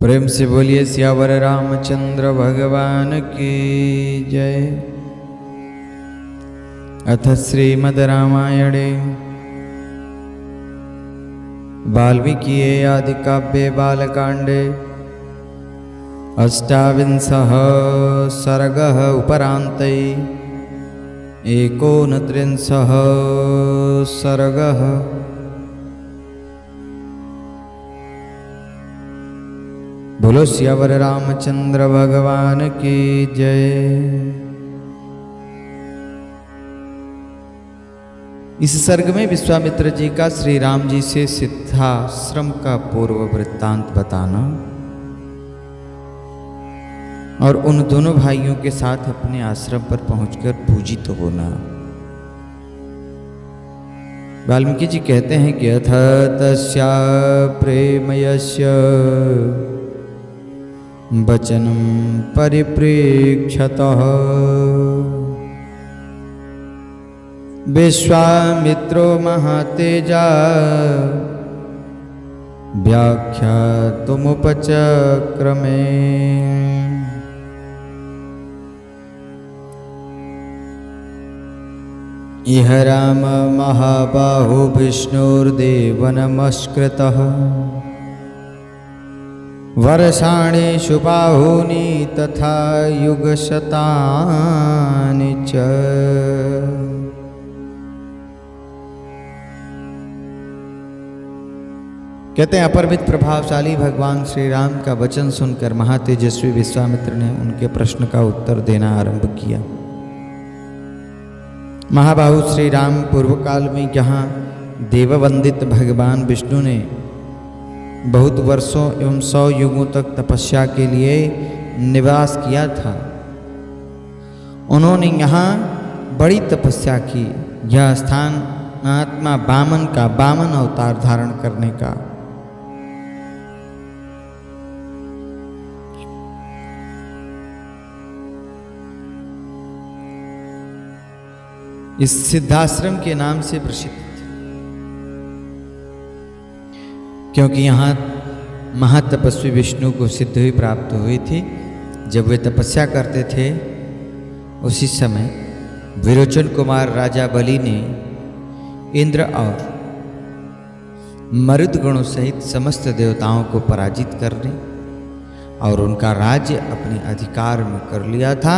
प्रेम से बोलिए सियावर रामचंद्र भगवान की जय। अथ श्रीमद् रामायणे वाल्मीकिये आदिकाव्ये बालकांडे अष्टाविंशः सर्गः उपरान्ते एकोनत्रिंशः सर्गः। बोलो सियावर रामचंद्र भगवान की जय। इस सर्ग में विश्वामित्र जी का श्री राम जी से सिद्धाश्रम का पूर्व वृत्तांत बताना और उन दोनों भाइयों के साथ अपने आश्रम पर पहुंचकर पूजित होना। वाल्मीकि जी कहते हैं कि अथ तस्या प्रेमयस्य वचनं परिप्रेक्षतः विश्वामित्रो महातेजा व्याख्यातुमुपचक्रमे। इह राम महाबाहो विष्णुर्देवनमस्कृतः वर्षाणि बाहूनि तथा युगशतानि च। कहते हैं अपरिमित प्रभावशाली भगवान श्री राम का वचन सुनकर महातेजस्वी विश्वामित्र ने उनके प्रश्न का उत्तर देना आरंभ किया। महाबाहु श्री राम पूर्व काल में जहाँ देववंदित भगवान विष्णु ने बहुत वर्षों एवं 100 युगों तक तपस्या के लिए निवास किया था, उन्होंने यहाँ बड़ी तपस्या की। यह स्थान आत्मा वामन का वामन अवतार धारण करने का। इस सिद्धाश्रम के नाम से प्रसिद्ध, क्योंकि यहाँ महातपस्वी विष्णु को सिद्धि प्राप्त हुई थी। जब वे तपस्या करते थे उसी समय विरोचन कुमार राजा बलि ने इंद्र और मरुदगणों सहित समस्त देवताओं को पराजित करने और उनका राज्य अपने अधिकार में कर लिया था।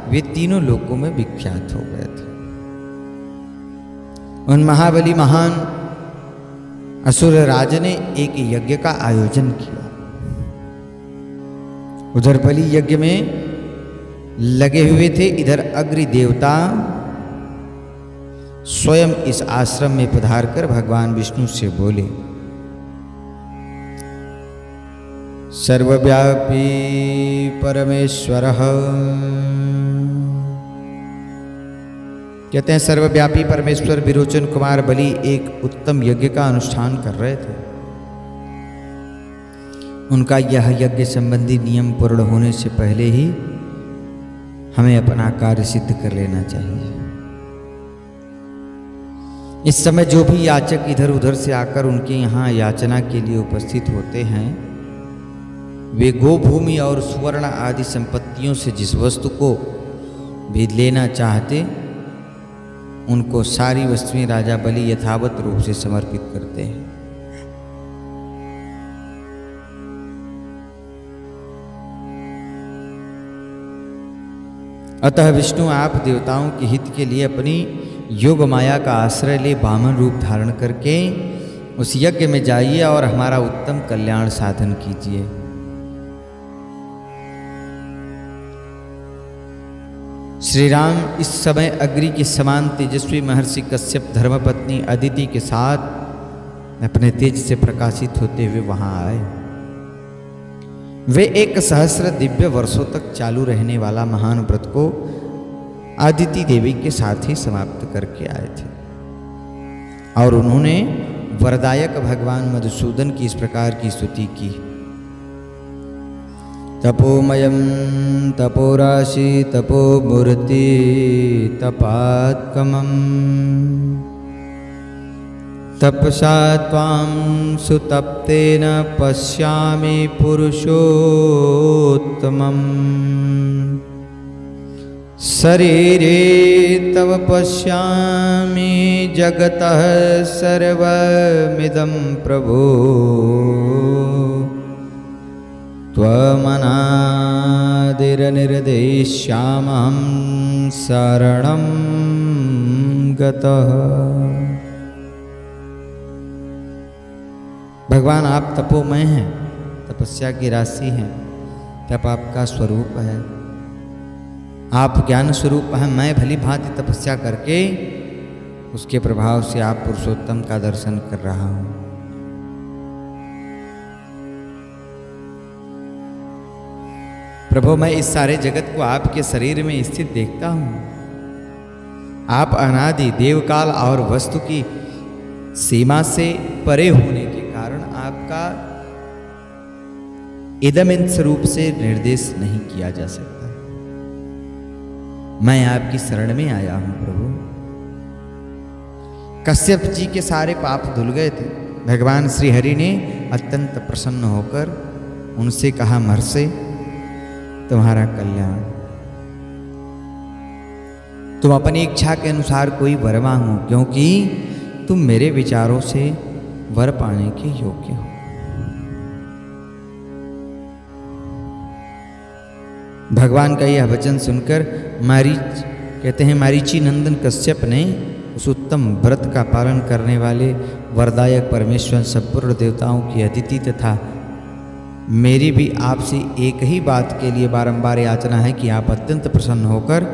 वे तीनों लोकों में विख्यात हो गए थे। उन महाबली महान असुर राज ने एक यज्ञ का आयोजन किया। उधर बलि यज्ञ में लगे हुए थे, इधर अग्नि देवता स्वयं इस आश्रम में पधार कर भगवान विष्णु से बोले, सर्वव्यापी परमेश्वरः। कहते हैं सर्वव्यापी परमेश्वर विरोचन कुमार बलि एक उत्तम यज्ञ का अनुष्ठान कर रहे थे। उनका यह यज्ञ संबंधी नियम पूर्ण होने से पहले ही हमें अपना कार्य सिद्ध कर लेना चाहिए। इस समय जो भी याचक इधर उधर से आकर उनके यहाँ याचना के लिए उपस्थित होते हैं, वे गोभूमि और सुवर्ण आदि संपत्तियों से जिस वस्तु को भी लेना चाहते उनको सारी वस्तुएं राजा बलि यथावत रूप से समर्पित करते हैं। अतः विष्णु आप देवताओं के हित के लिए अपनी योग माया का आश्रय ले वामन रूप धारण करके उस यज्ञ में जाइए और हमारा उत्तम कल्याण साधन कीजिए। श्री राम इस समय अग्नि के समान तेजस्वी महर्षि कश्यप धर्मपत्नी अदिति के साथ अपने तेज से प्रकाशित होते हुए वहां आए। वे 1,000 दिव्य वर्षों तक चालू रहने वाला महान व्रत को अदिति देवी के साथ ही समाप्त करके आए थे और उन्होंने वरदायक भगवान मधुसूदन की इस प्रकार की स्तुति की। तपोमयं तपोराशि तपोमूर्ति तपात्कमं तपसा त्वां सुतप्तेन पश्यामि पुरुषोत्तमम् शरीरे तव पश्यामि जगतः सर्वमिदं प्रभो त्वमनादिरनिर्देश्यामहं शरणं गतः। भगवान आप तपोमय हैं, तपस्या की राशि हैं, तप आपका स्वरूप है, आप ज्ञान स्वरूप हैं। मैं भली भांति तपस्या करके उसके प्रभाव से आप पुरुषोत्तम का दर्शन कर रहा हूं। प्रभु मैं इस सारे जगत को आपके शरीर में स्थित देखता हूं। आप अनादि देवकाल और वस्तु की सीमा से परे होने के कारण आपका इदमिन स्वरूप से निर्देश नहीं किया जा सकता। मैं आपकी शरण में आया हूं प्रभु। कश्यप जी के सारे पाप धुल गए थे। भगवान श्री हरि ने अत्यंत प्रसन्न होकर उनसे कहा, महर्षि तुम्हारा कल्याण, तुम अपनी इच्छा के अनुसार कोई वर मांगो, क्योंकि तुम मेरे विचारों से वर पाने के योग्य हो। भगवान का यह वचन सुनकर मारीची नंदन कश्यप ने उस उत्तम व्रत का पालन करने वाले वरदायक परमेश्वर संपूर्ण देवताओं की अदिति तथा मेरी भी आपसे एक ही बात के लिए बारंबार याचना है कि आप अत्यंत प्रसन्न होकर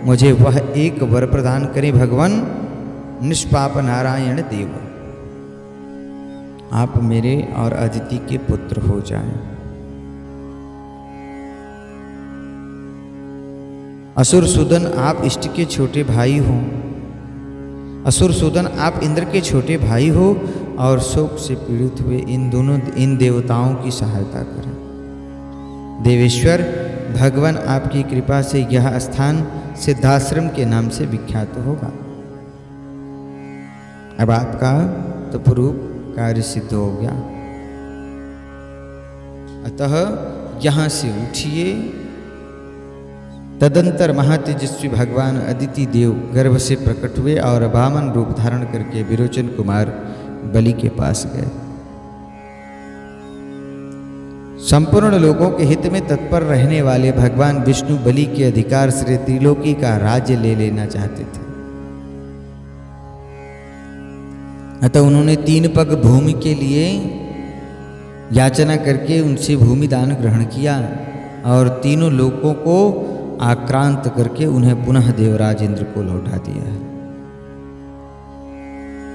मुझे वह एक वर प्रदान करें। भगवान निष्पाप नारायण देव, आप मेरे और अदिति के पुत्र हो जाएं। असुरसूदन आप इष्ट के छोटे भाई हो, असुरसूदन आप इंद्र के छोटे भाई हो और शोक से पीड़ित हुए इन देवताओं की सहायता करें। देवेश्वर भगवान आपकी कृपा से यह स्थान सिद्धाश्रम के नाम से विख्यात होगा। अब आपका तपरूप कार्य सिद्ध हो गया, अतः यहां से उठिए। तदंतर महातेजस्वी भगवान अदिति देव गर्भ से प्रकट हुए और वामन रूप धारण करके विरोचन कुमार बलि के पास गए। संपूर्ण लोगों के हित में तत्पर रहने वाले भगवान विष्णु बलि के अधिकार से त्रिलोकी का राज्य ले लेना चाहते थे। अतः उन्होंने 3 पग भूमि के लिए याचना करके उनसे भूमि दान ग्रहण किया और तीनों लोगों को आक्रांत करके उन्हें पुनः देवराज इंद्र को लौटा दिया है।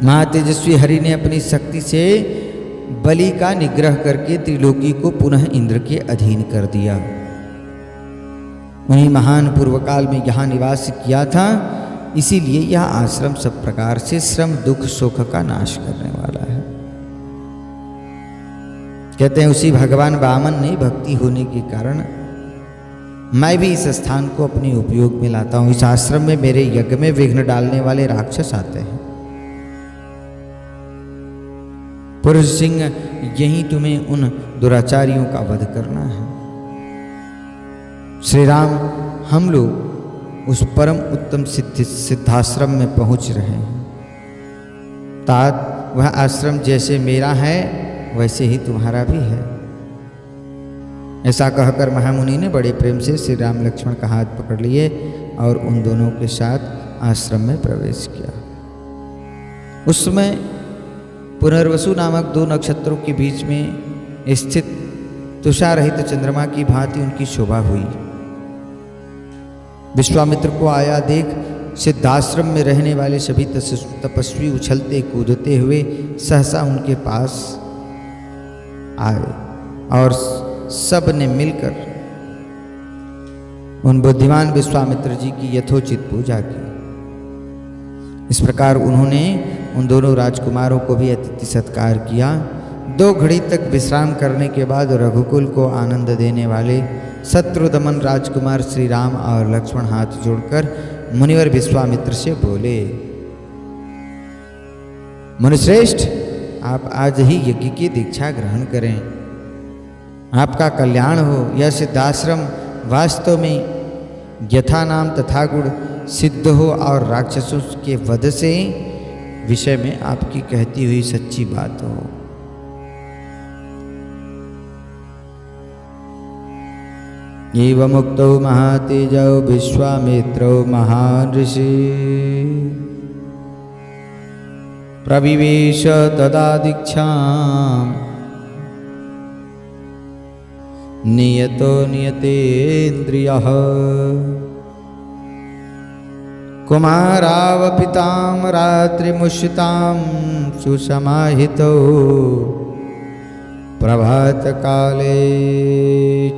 महातेजस्वी हरि ने अपनी शक्ति से बलि का निग्रह करके त्रिलोकी को पुनः इंद्र के अधीन कर दिया। उन्हीं महान पूर्वकाल में यहाँ निवास किया था, इसीलिए यह आश्रम सब प्रकार से श्रम दुख शोक का नाश करने वाला है। कहते हैं उसी भगवान वामन ने भक्ति होने के कारण मैं भी इस स्थान को अपने उपयोग में लाता हूं। इस आश्रम में मेरे यज्ञ में विघ्न डालने वाले राक्षस आते हैं। पुरुष सिंह, यही तुम्हें उन दुराचारियों का वध करना है। श्री राम, हम लोग उस परम उत्तम सिद्धाश्रम में पहुंच रहे हैं। तात, वह आश्रम जैसे मेरा है वैसे ही तुम्हारा भी है। ऐसा कहकर महामुनि ने बड़े प्रेम से श्री राम लक्ष्मण का हाथ पकड़ लिए और उन दोनों के साथ आश्रम में प्रवेश किया। उस समय पुनर्वसु नामक 2 नक्षत्रों के बीच में स्थित तुषार रहित चंद्रमा की भांति उनकी शोभा हुई। विश्वामित्र को आया देख सिद्धाश्रम में रहने वाले सभी तपस्वी उछलते कूदते हुए सहसा उनके पास आए और सब ने मिलकर उन बुद्धिमान विश्वामित्र जी की यथोचित पूजा की। इस प्रकार उन्होंने उन दोनों राजकुमारों को भी अतिथि सत्कार किया। 2 घड़ी तक विश्राम करने के बाद रघुकुल को आनंद देने वाले शत्रुदमन राजकुमार श्री राम और लक्ष्मण हाथ जोड़कर मुनिवर विश्वामित्र से बोले, मुनिश्रेष्ठ, आप आज ही यज्ञ की दीक्षा ग्रहण करें, आपका कल्याण हो। यह सिद्धाश्रम वास्तव में यथा नाम तथा गुण सिद्ध हो और राक्षसों के वध से विषय में आपकी कहती हुई सच्ची बात हो। एवमुक्तो महातेजो विश्वामित्रो महान् ऋषि प्रविवेश तदा दीक्षां नियतो नियतेन्द्रियः कुमारावपितां रात्रिमुषितां सुसमाहितो प्रभातकाले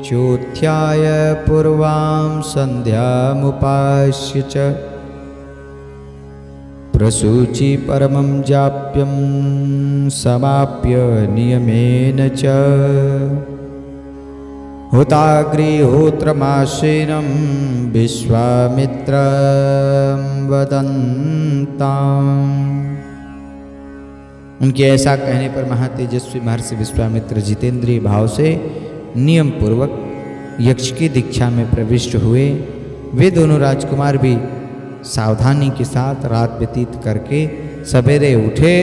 चोत्थाय पूर्वां सन्ध्यामुपास्य च प्रसूचि परमं जाप्यं समाप्य नियमेन च हुताग्निहोत्रमासेनं विश्वामित्रं वदन्ताम्। उनके ऐसा कहने पर महातेजस्वी महर्षि विश्वामित्र जितेंद्रिय भाव से नियम पूर्वक यक्ष की दीक्षा में प्रविष्ट हुए। वे दोनों राजकुमार भी सावधानी के साथ रात व्यतीत करके सवेरे उठे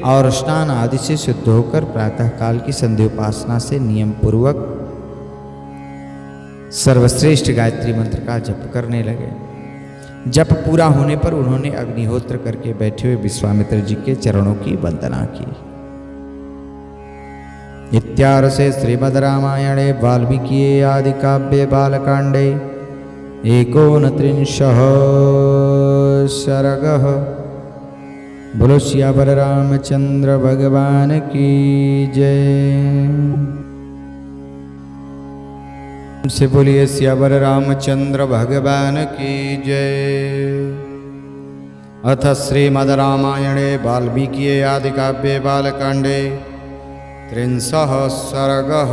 और स्नान आदि से शुद्ध होकर प्रातःकाल की संध्योपासना से नियम पूर्वक सर्वश्रेष्ठ गायत्री मंत्र का जप करने लगे। जप पूरा होने पर उन्होंने अग्निहोत्र करके बैठे हुए विश्वामित्र जी के चरणों की वंदना की। इत्यार्षे श्रीमद् रामायणे वाल्मीकिये आदि काव्ये बालकांडे 29 सर्गः। बोलो सियावर रामचंद्र भगवान की जय। से बोलिए सियावर रामचंद्र भगवान की जय। अथ श्रीमद् रामायणे वाल्मीकिये आदि काव्ये बालकांडे 30 सर्गः।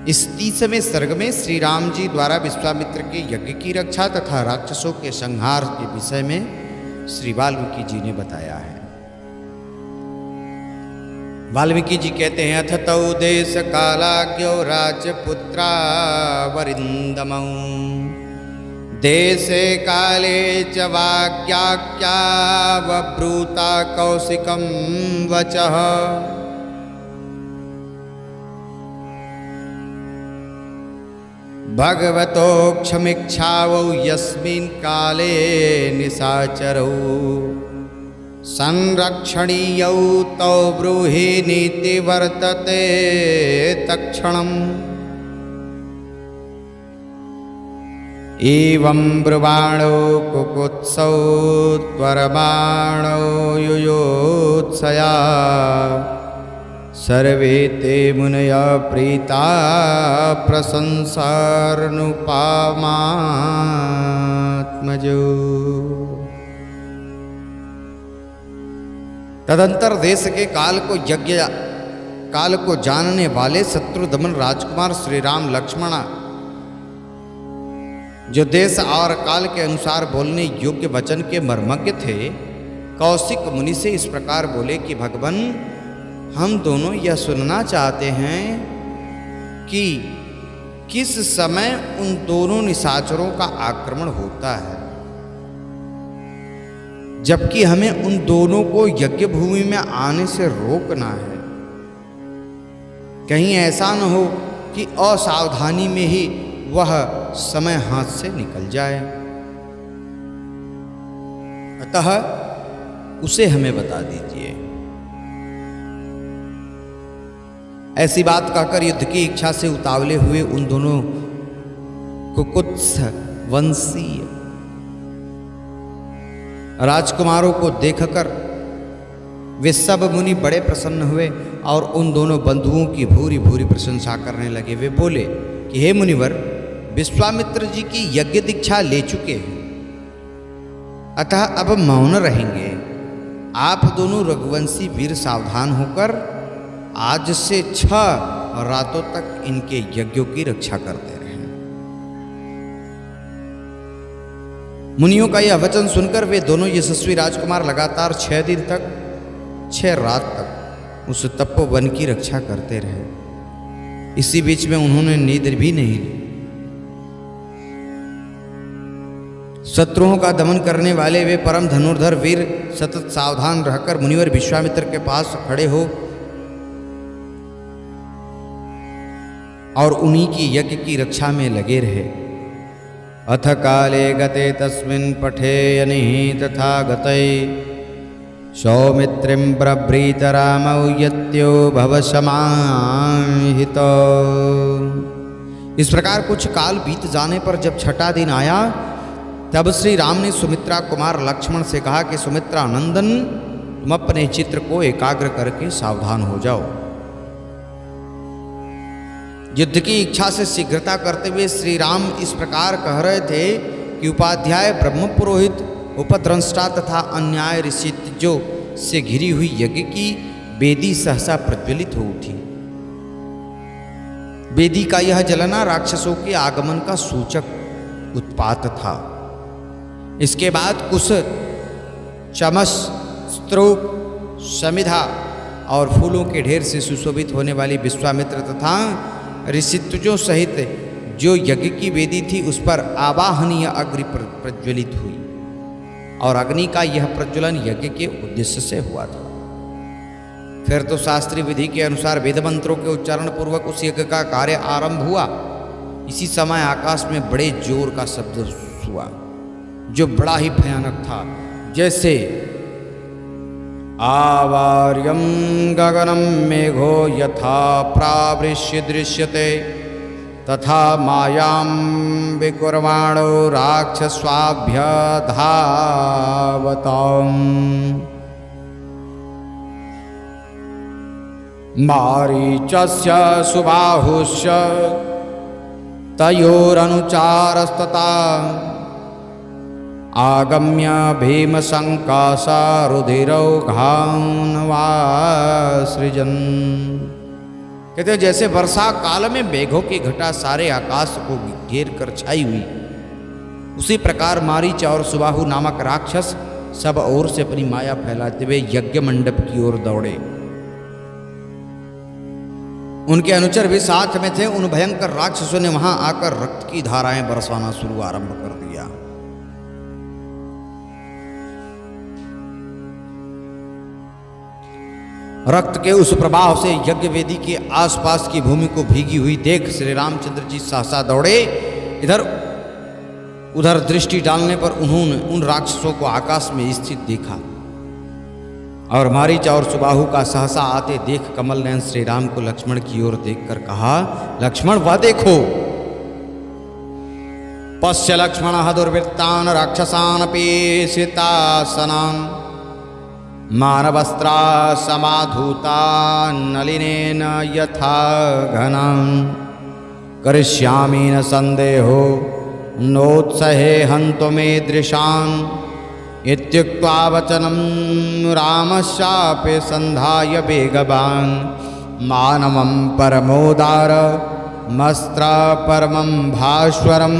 इस 30वें सर्ग में श्री राम जी द्वारा विश्वामित्र के यज्ञ की रक्षा तथा राक्षसों के संहार के विषय में श्री वाल्मीकि जी ने बताया है। वाल्मीकि जी कहते हैं, अथ तौ देश कालाज्ञो राजपुत्रा वरिंदमौ देशे काले च वाग्याख्या वब्रूता कौशिकं वचः भगवतो क्षमीक्षावौ यस्मिन् काले निशाचरौ संरक्षणीयौ तौ ब्रूहि नीति वर्तते तत्क्षणम्। एवं ब्रुवाणो कुकुत्सौ त्वरमाणो युयोत्सया सर्वे ते मुनया प्रीता प्रशंसार्नुपामात्मजो। तदंतर देश के काल को जानने वाले शत्रुदमन राजकुमार श्री राम लक्ष्मण जो देश और काल के अनुसार बोलने योग्य वचन के मर्मज्ञ थे, कौशिक मुनि से इस प्रकार बोले कि भगवान, हम दोनों यह सुनना चाहते हैं कि किस समय उन दोनों निशाचरों का आक्रमण होता है, जबकि हमें उन दोनों को यज्ञ भूमि में आने से रोकना है। कहीं ऐसा न हो कि असावधानी में ही वह समय हाथ से निकल जाए, अतः उसे हमें बता दीजिए। ऐसी बात कहकर युद्ध की इच्छा से उतावले हुए उन दोनों कुकुत्स वंशीय राजकुमारों को देखकर वे सब मुनि बड़े प्रसन्न हुए और उन दोनों बंधुओं की भूरी भूरी प्रशंसा करने लगे। वे बोले कि हे मुनिवर, विश्वामित्र जी की यज्ञ दीक्षा ले चुके हैं, अतः अब मौन रहेंगे। आप दोनों रघुवंशी वीर सावधान होकर आज से 6 रातों तक इनके यज्ञों की रक्षा करते रहें। मुनियों का यह वचन सुनकर वे दोनों यशस्वी राजकुमार लगातार 6 दिन तक 6 रात तक उस तपोवन की रक्षा करते रहे। इसी बीच में उन्होंने नींद भी नहीं ली। शत्रुओं का दमन करने वाले वे परम धनुर्धर वीर सतत सावधान रहकर मुनिवर विश्वामित्र के पास खड़े हो और उन्हीं की यज्ञ की रक्षा में लगे रहे। अथ काले गते तस्मिन् पठेयनि तथा गते सौमित्रिं ब्रब्रीत रामौ यत्यो भव समाहित। इस प्रकार कुछ काल बीत जाने पर जब छठा दिन आया तब श्री राम ने सुमित्रा कुमार लक्ष्मण से कहा कि सुमित्रा नंदन, तुम अपने चित्र को एकाग्र करके सावधान हो जाओ। युद्ध की इच्छा से शीघ्रता करते हुए श्री राम इस प्रकार कह रहे थे कि उपाध्याय ब्रह्म पुरोहित उपद्रंष्टा तथा अन्याय ऋषित्वजों से घिरी हुई यज्ञ की वेदी सहसा प्रज्वलित हो उठी। वेदी का यह जलना राक्षसों के आगमन का सूचक उत्पात था। इसके बाद कुश, चमस, स्तूप, समिधा और फूलों के ढेर से सुशोभित होने वाली विश्वामित्र तथा ऋषित्वजों सहित जो यज्ञ की वेदी थी उस पर आवाहनीय अग्नि प्रज्वलित हुई और अग्नि का यह प्रज्वलन यज्ञ के उद्देश्य से हुआ था। फिर तो शास्त्रीय विधि के अनुसार वेद मंत्रों के उच्चारण पूर्वक उस यज्ञ का कार्य आरंभ हुआ। इसी समय आकाश में बड़े जोर का शब्द हुआ जो बड़ा ही भयानक था, जैसे आवार्यं गगनं मेघो यथा प्रावृश्य दृश्यते तथा मायां विकुर्वाणो राक्षसाभ्य धावताम्। मारीचस्य सुबाहुश्च तयोरनुचारस्तथा आगम्य भीमशंकासा रुधिरौघान्वासृजन्। कहते हैं जैसे वर्षा काल में मेघों की घटा सारे आकाश को घेर कर छाई हुई, उसी प्रकार मारीच और सुबाहु नामक राक्षस सब ओर से अपनी माया फैलाते हुए यज्ञ मंडप की ओर दौड़े। उनके अनुचर भी साथ में थे। उन भयंकर राक्षसों ने वहां आकर रक्त की धाराएं बरसाना शुरू आरंभ कर दिया। रक्त के उस प्रभाव से यज्ञ वेदी के आसपास की भूमि को भीगी हुई देख श्री रामचंद्र जी सहसा दौड़े। इधर उधर दृष्टि डालने पर उन्होंने उन राक्षसों को आकाश में स्थित देखा और मारीच और सुबाहु का सहसा आते देख कमल नयन श्री राम को लक्ष्मण की ओर देखकर कहा, लक्ष्मण वह देखो। पश्य लक्ष्मण दुर्वृत्तान राक्षसान पेशितासनान् मानवस्त्रा समाधूता नलिनेन यथा घनान् करिष्यामि न संदेहो नोत्सहे हन्तु मे दृशान् इत्युक्त्वा वचनं रामश्चापि सन्धाय वेगवान् मानवं परमोदारमस्त्र परमं भास्वरं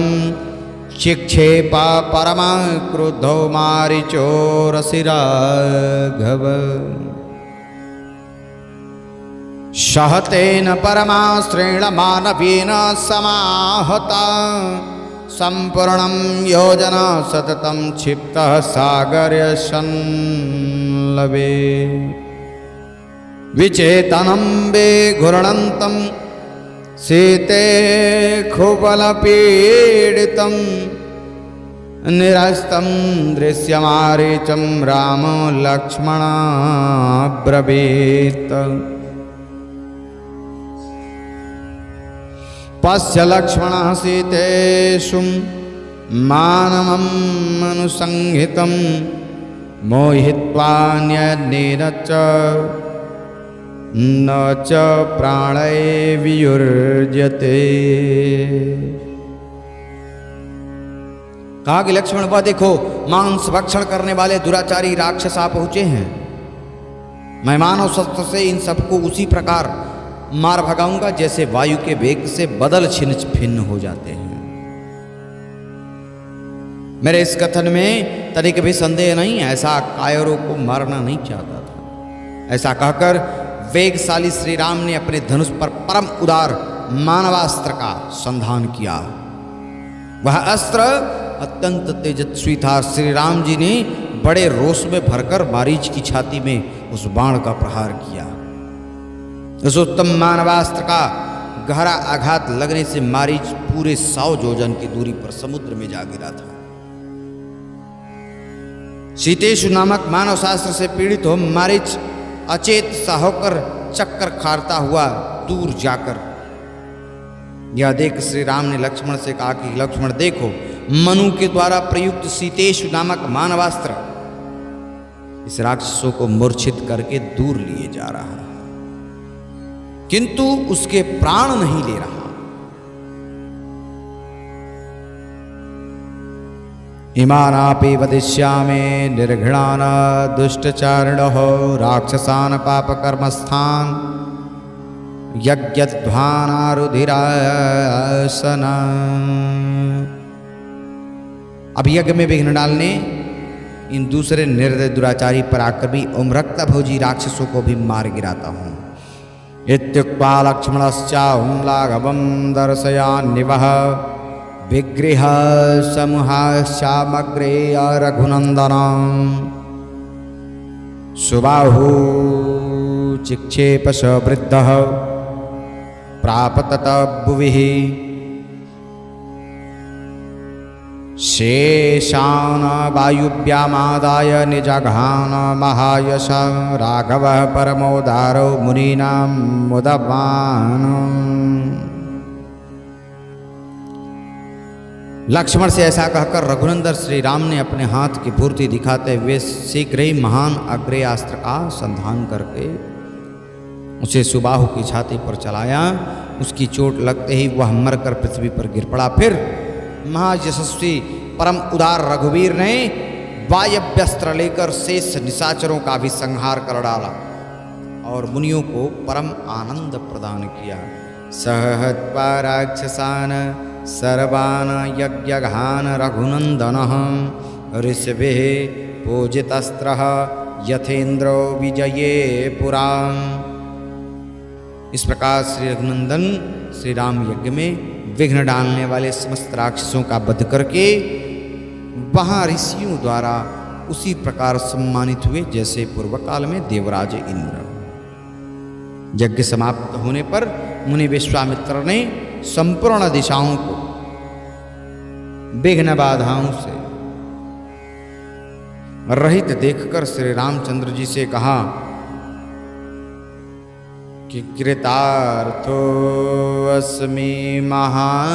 शिक्षेप परमा क्रुद्धो मारीचो रसिराघव। सहतेन परमास्त्रेण मानवेन समाहता संपूर्णं योजना सततं क्षिप्तः सागर्य संलवे विचेतनं वे घूर्णन्तं सीते खुबलपीडितं निरस्तं दृश्यमारीचं रामो लक्ष्मणाब्रवीत्। पश्य लक्ष्मणः सीतेषु मानवम् अनुसंहितं मोहित्वान्यनेन च न च प्राणै वियुर्जते। कहा कि लक्ष्मण वह देखो, मांस भक्षण करने वाले दुराचारी राक्षस आ पहुंचे हैं। मैं मानव शस्त्र से इन सबको उसी प्रकार मार भगाऊंगा जैसे वायु के वेग से बदल छिन्न भिन्न हो जाते हैं। मेरे इस कथन में तनिक भी संदेह नहीं, ऐसा कायरों को मारना नहीं चाहता था। ऐसा कहकर वेगशाली श्री राम ने अपने धनुष पर परम उदार मानवास्त्र का संधान किया। वह अस्त्र अत्यंत तेजस्वी था। श्री राम जी ने बड़े रोष में भरकर मारीच की छाती में उस बाण का प्रहार किया। उस उत्तम मानवास्त्र का गहरा आघात लगने से मारीच पूरे 100 योजन की दूरी पर समुद्र में जा गिरा था। सीतेशु नामक मानव शास्त्र से पीड़ित हो मारीच अचेत सा होकर चक्कर खारता हुआ दूर जाकर यह देख श्री राम ने लक्ष्मण से कहा कि लक्ष्मण देखो, मनु के द्वारा प्रयुक्त सीतेशु नामक मानवास्त्र इस राक्षसों को मूर्छित करके दूर लिए जा रहा है, किंतु उसके प्राण नहीं ले रहा। इमानापि वदिष्यामि निर्घृणान दुष्टचारिणो राक्षसान पापकर्मस्थान यज्ञध्वानारुधिरासन। अब यज्ञ में विघ्न डालने इन दूसरे निर्दय दुराचारी पराक्रमी उम्रक्त भोजी राक्षसों को भी मार गिराता हूँ। इत्युक्त्वा लक्ष्मणश्चाहुं लाघवं दर्शयान्निवः विगृह समूहाश्चामग्रे रघुनन्दनं सुबाहु चिक्षेप स वृद्धः प्राप ततः भुविः शेषान् वायुव्यामादाय निजघान महायश राघवः परमोदारो मुनीनां मुदवान्। लक्ष्मण से ऐसा कहकर रघुनंदन श्री राम ने अपने हाथ की फुर्ती दिखाते हुए शीघ्र ही महान अग्रेयास्त्र का संधान करके उसे सुबाहु की छाती पर चलाया। उसकी चोट लगते ही वह मरकर पृथ्वी पर गिर पड़ा। फिर महायशस्वी परम उदार रघुवीर ने वायव्यस्त्र लेकर शेष निशाचरों का भी संहार कर डाला और मुनियों को परम आनंद प्रदान किया। सहत्वा राक्षसान सर्वान् यज्ञघान रघुनंदनः ऋषभिः पूजितस्त्रः यथेन्द्रो विजये पुराम्। इस प्रकार श्री रघुनंदन श्री राम यज्ञ में विघ्न डालने वाले समस्त राक्षसों का वध करके वहां ऋषियों द्वारा उसी प्रकार सम्मानित हुए जैसे पूर्व काल में देवराज इंद्र। यज्ञ समाप्त होने पर मुनि विश्वामित्र ने संपूर्ण दिशाओं को विघ्न बाधाओं से रहित देखकर श्री रामचंद्र जी से कहा कि कृतार्थो अस्मि महाबाहो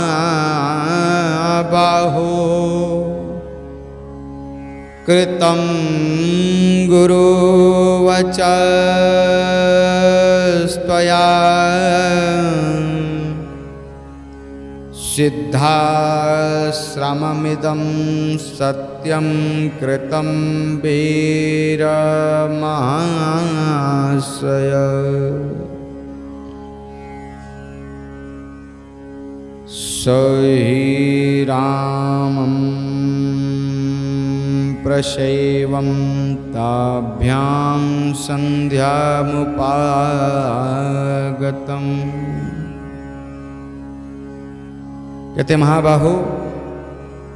कृतं गुरुवचस्त्वया सिद्धाश्रममिदं सत्यं कृतं वीरमाश्रय। हि रामं प्रशैवं ताभ्यां संध्यामुपागतम्। कहते महाबाहो,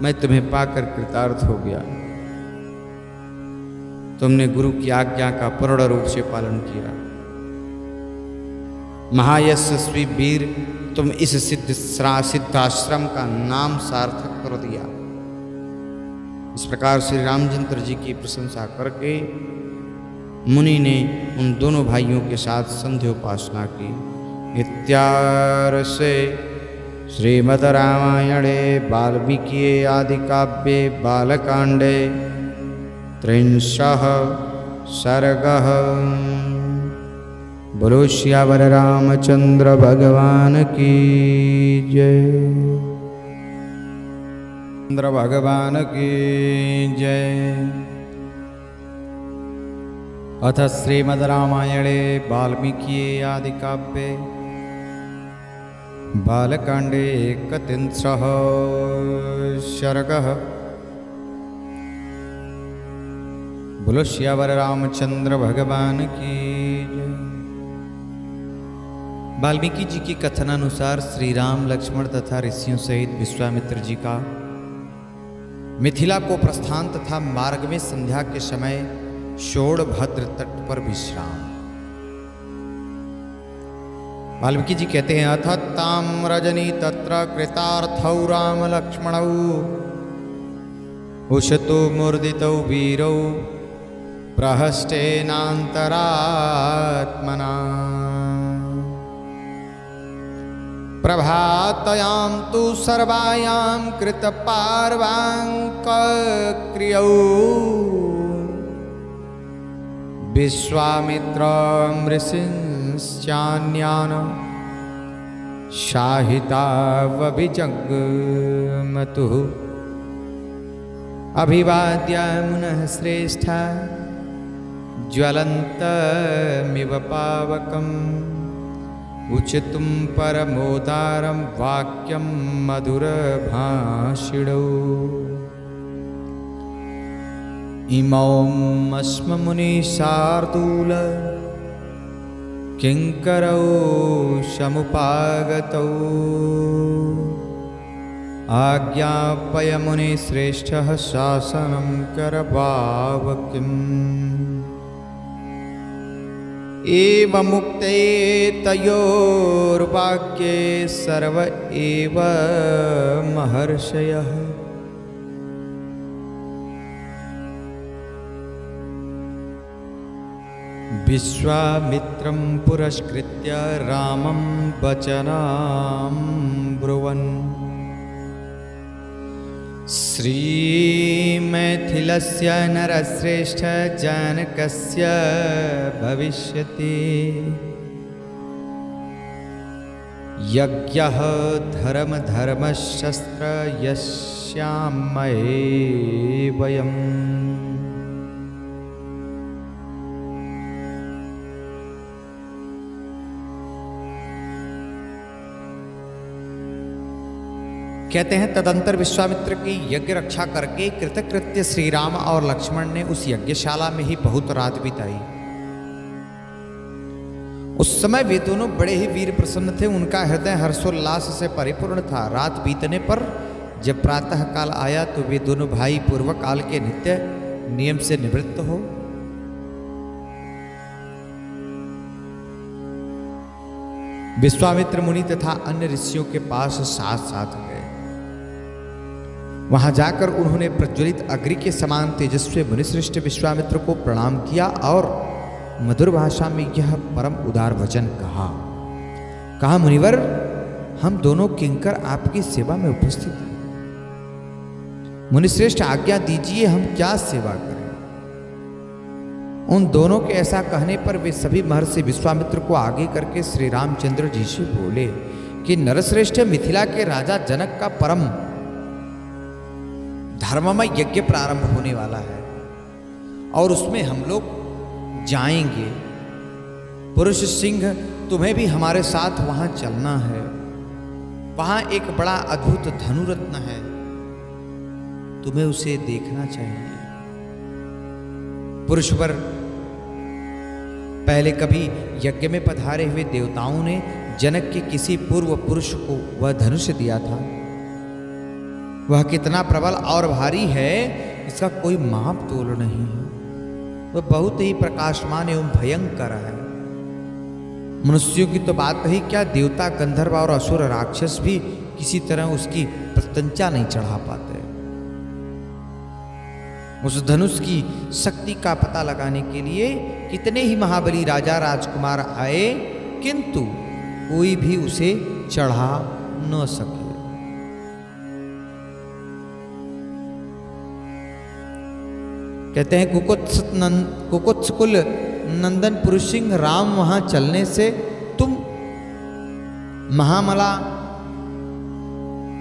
मैं तुम्हें पाकर कृतार्थ हो गया। तुमने गुरु की आज्ञा का पूर्ण रूप से पालन किया। महायशस्वी वीर, तुम इस सिद्धाश्रम का नाम सार्थक कर दिया। इस प्रकार श्री रामचंद्र जी की प्रशंसा करके मुनि ने उन दोनों भाइयों के साथ संध्योपासना की। इत्यार्षे श्रीमद् रामायणे वाल्मीकि आदि काव्ये बालकांडे 30 सर्गः। बोलो श्यावर रामचंद्र भगवान की जय। चंद्र भगवान की जय। अथ श्रीमद् रामायणे वाल्मीकि आदि काव्ये बालकांडे 31 सर्गः। बोलो श्यावर रामचंद्र भगवान की जय। वाल्मीकि जी की कथनानुसार श्री राम, लक्ष्मण तथा ऋषियों सहित विश्वामित्र जी का मिथिला को प्रस्थान तथा मार्ग में संध्या के समय शोणभद्र तट पर विश्राम। वाल्मीकि जी कहते हैं अथ ताम रजनी तत्र कृतार्थौ राम लक्ष्मणौ उशतो मूर्दितौ वीरौ प्रहस्तेनान्तरात्मना प्रभातयां तु सर्वायां कृतपार्वाङ्क्रियौ विश्वामित्रं ऋषींश्चान्यान् शाहितावभिजग्मतुः अभिवाद्य मुनः श्रेष्ठा ज्वलन्तमिव पावकम् उचितुं परमोदारं वाक्यं मधुरभाषिणौ इमौमस्म मुनिशार्दूल किङ्करौ समुपागतौ आज्ञापय मुनिश्रेष्ठः शासनं करवावकिम् एवमुक्ते तयोर्वाक्ये सर्व एव महर्षयः विश्वामित्रं पुरस्कृत्य रामं वचनं ब्रुवन् श्रीमैथिलस्य नरश्रेष्ठ जनकस्य भविष्यति यज्ञः धर्मशस्त्र यस्यामहे वयम्। कहते हैं तदंतर विश्वामित्र की यज्ञ रक्षा करके कृतकृत्य श्री राम और लक्ष्मण ने उस यज्ञशाला में ही बहुत रात बिताई। उस समय वे दोनों बड़े ही वीर प्रसन्न थे, उनका हृदय हर्षोल्लास से परिपूर्ण था। रात बीतने पर जब प्रातः काल आया तो वे दोनों भाई पूर्व काल के नित्य नियम से निवृत्त हो विश्वामित्र मुनि तथा अन्य ऋषियों के पास साथ साथ गए। वहां जाकर उन्होंने प्रज्वलित अग्नि के समान तेजस्वी मुनिश्रेष्ठ विश्वामित्र को प्रणाम किया और मधुर भाषा में यह परम उदार वचन कहा मुनिवर, हम दोनों किंकर आपकी सेवा में उपस्थित हैं। मुनिश्रेष्ठ आज्ञा दीजिए, हम क्या सेवा करें। उन दोनों के ऐसा कहने पर वे सभी महर्षि विश्वामित्र को आगे करके श्री रामचंद्र जी से बोले कि नरश्रेष्ठ, मिथिला के राजा जनक का परम धर्ममय यज्ञ प्रारंभ होने वाला है और उसमें हम लोग जाएंगे। पुरुष सिंह, तुम्हें भी हमारे साथ वहां चलना है। वहां एक बड़ा अद्भुत धनुरत्न है, तुम्हें उसे देखना चाहिए। पुरुषवर पहले कभी यज्ञ में पधारे हुए देवताओं ने जनक के किसी पूर्व पुरुष को वह धनुष दिया था। वह कितना प्रबल और भारी है, इसका कोई माप तोल नहीं है। वह बहुत ही प्रकाशमान एवं भयंकर है। मनुष्यों की तो बात ही क्या, देवता, गंधर्व और असुर राक्षस भी किसी तरह उसकी प्रत्यंचा नहीं चढ़ा पाते। उस धनुष की शक्ति का पता लगाने के लिए कितने ही महाबली राजा राजकुमार आए, किंतु कोई भी उसे चढ़ा न सके। कहते हैं कुकुत्सकुल नंदन पुरुष सिंह राम वहां चलने से तुम महामला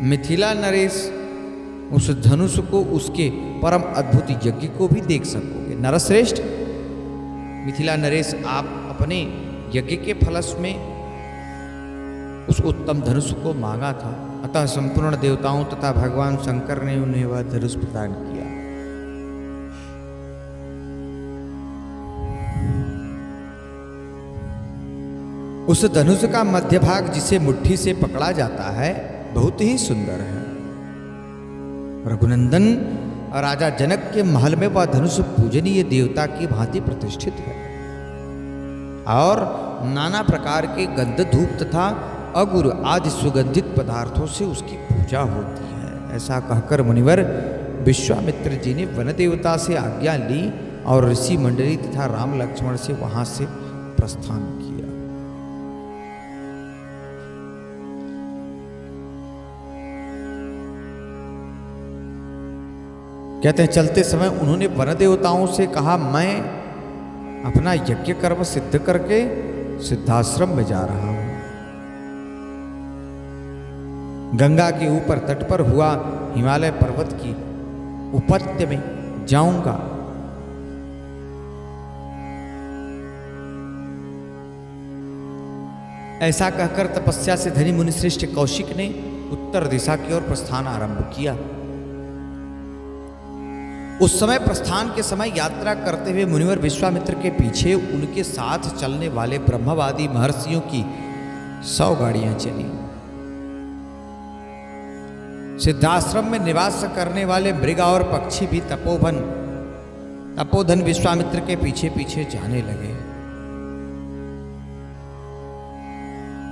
मिथिला नरेश उस धनुष को, उसके परम अद्भुत यज्ञ को भी देख सकोगे। नरश्रेष्ठ, मिथिला नरेश, आप अपने यज्ञ के फलस में उस उत्तम धनुष को मांगा था, अतः संपूर्ण देवताओं तथा भगवान शंकर ने उन्हें वह धनुष प्रदान किया। उस धनुष का मध्य भाग जिसे मुट्ठी से पकड़ा जाता है बहुत ही सुंदर है। रघुनंदन राजा जनक के महल में वह धनुष पूजनीय देवता की भांति प्रतिष्ठित है और नाना प्रकार के गंध धूप तथा अगुर आदि सुगंधित पदार्थों से उसकी पूजा होती है। ऐसा कहकर मुनिवर विश्वामित्र जी ने वन देवता से आज्ञा ली और ऋषि मंडली तथा राम लक्ष्मण से वहां से प्रस्थान किया। कहते हैं चलते समय उन्होंने वन देवताओं से कहा, मैं अपना यज्ञ कर्म सिद्ध करके सिद्धाश्रम में जा रहा हूं। गंगा के ऊपर तट पर हुआ हिमालय पर्वत की उपत्य में जाऊंगा। ऐसा कहकर तपस्या से धनी मुनिश्रेष्ठ कौशिक ने उत्तर दिशा की ओर प्रस्थान आरंभ किया। उस समय प्रस्थान के समय यात्रा करते हुए मुनिवर विश्वामित्र के पीछे उनके साथ चलने वाले ब्रह्मवादी महर्षियों की 100 गाड़ियां चली। सिद्धाश्रम में निवास करने वाले मृग और पक्षी भी तपोधन विश्वामित्र के पीछे पीछे जाने लगे।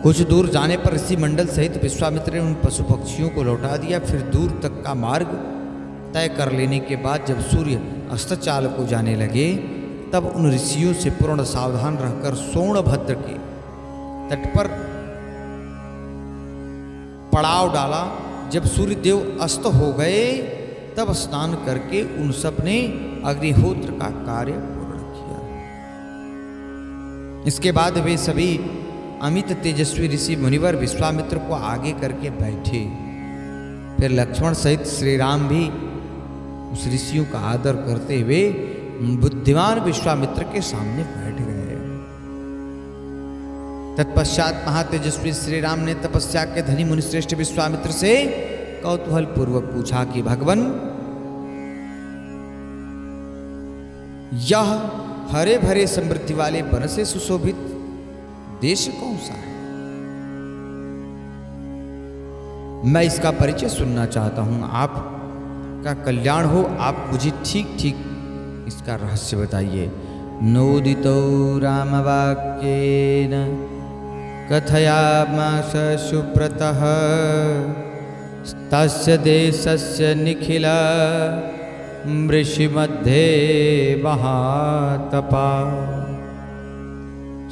कुछ दूर जाने पर ऋषि मंडल सहित विश्वामित्र ने उन पशु पक्षियों को लौटा दिया। फिर दूर तक का मार्ग तय कर लेने के बाद जब सूर्य अस्ताचल को जाने लगे तब उन ऋषियों से पूर्ण सावधान रहकर सोनभद्र के तट पर पड़ाव डाला। जब सूर्यदेव अस्त हो गए तब स्नान करके उन सब ने अग्निहोत्र का कार्य पूर्ण किया। इसके बाद वे सभी अमित तेजस्वी ऋषि मुनिवर विश्वामित्र को आगे करके बैठे। फिर लक्ष्मण सहित श्री राम भी उस ऋषियों का आदर करते हुए बुद्धिमान विश्वामित्र के सामने बैठ गए। तत्पश्चात महातेजस्वी श्री राम ने तपस्या के धनी मुनिश्रेष्ठ विश्वामित्र से कौतूहल पूर्वक पूछा कि भगवन, यह हरे भरे समृद्धि वाले वन से सुशोभित देश कौन सा है? मैं इसका परिचय सुनना चाहता हूं। आप का कल्याण हो, आप मुझे ठीक ठीक इसका रहस्य बताइए। नोदितो रामवाक्येन कथयामास सुब्रतः तस्य देशस्य निखिल मृषि मध्ये महातपा।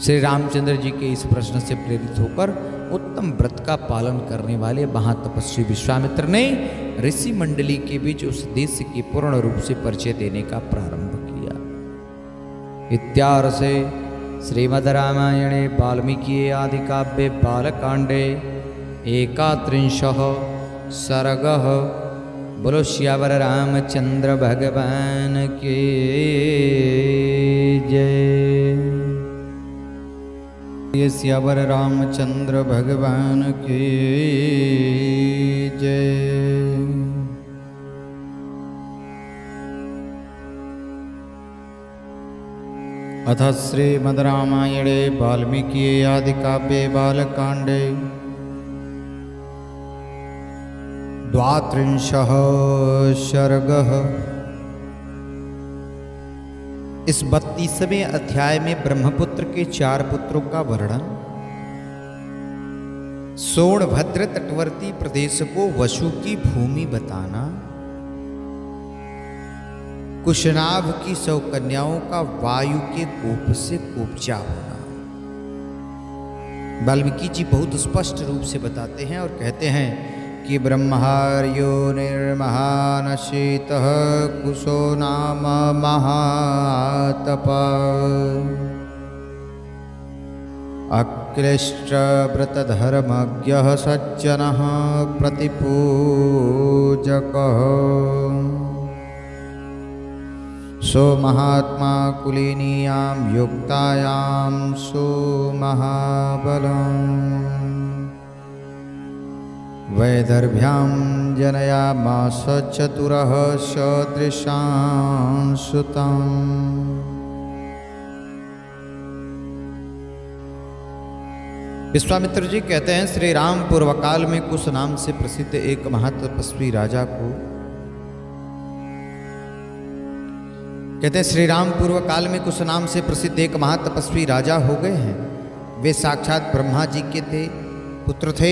श्री रामचंद्र जी के इस प्रश्न से प्रेरित होकर उत्तम व्रत का पालन करने वाले महातपस्वी विश्वामित्र ने ऋषि मंडली के बीच उस देश की पूर्ण रूप से परिचय देने का प्रारंभ किया। इत्यार्षे श्रीमद् रामायणे वाल्मीकि आदि काव्ये बालकांडे 31 सर्गः। बोलो श्यावर रामचंद्र भगवान की जय। ये श्यावर रामचंद्र भगवान की जय। अथ श्रीमद् रामायणे वाल्मीकि आदि काव्ये बालकांडे 32 सर्गः। इस 32वें अध्याय में ब्रह्मपुत्र के 4 पुत्रों का वर्णन, सोनभद्र तटवर्ती प्रदेश को वसु की भूमि बताना, कुशनाभ की 100 कन्याओं का वायु के कोप से कोपचा होना। वाल्मीकि जी बहुत स्पष्ट रूप से बताते हैं और कहते हैं कि ब्रह्मार्यो निर्महानशीतः कुशो नाम महातपः अक्लिष्टव्रतधर्मज्ञः सज्जनः प्रतिपूजकः सो महात्मा कुलीनीयां युक्तायां सुमहाबलम् वैदर्भ्यां जनयामास चतुरः सदृशां सुतम् विश्वामित्र जी कहते हैं, श्री राम पूर्व काल में कुश नाम से प्रसिद्ध एक महातपस्वी राजा को कहते हैं, श्री राम पूर्व काल में कुश नाम से प्रसिद्ध एक महातपस्वी राजा हो गए हैं। वे साक्षात ब्रह्मा जी के पुत्र थे।